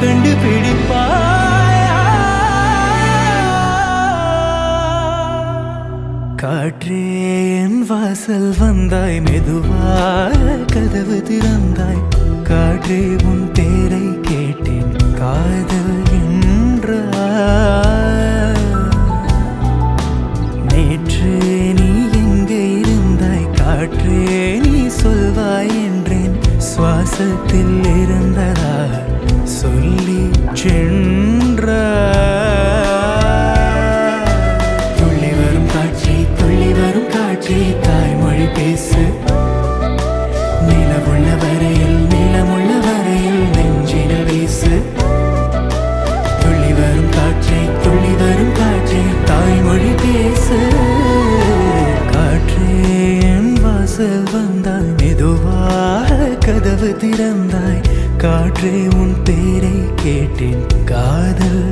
கண்டுபிடிப்பாயா? காற்றே என் வாசல் வந்தாய், மெதுவாக கதவு திறந்தாய். காற்றே உன் பேரை கேட்டேன், காதல் என்றாய். நேற்று நீ எங்கே இருந்தாய்? காற்றே நீ சொல்வாய் என்றேன். சுவாசத்தில் இருந்ததா சொல்லி சென்றாய். துள்ளி வரும் காட்சி, துள்ளி வரும் காட்சி, தாய்மொழி பேசு. நிலவுள்ள வரையில், நிலமுள்ள வரையில் நெஞ்சினில் வீசு. துள்ளி வரும் காட்சி, துள்ளி வரும் காட்சி, தாய்மொழி பேசு. காற்றே என் வாசல் வந்தாய், மெதுவாக கதவு திறந்தாய். காற்றே உன் பேரை கேட்டேன், காதல்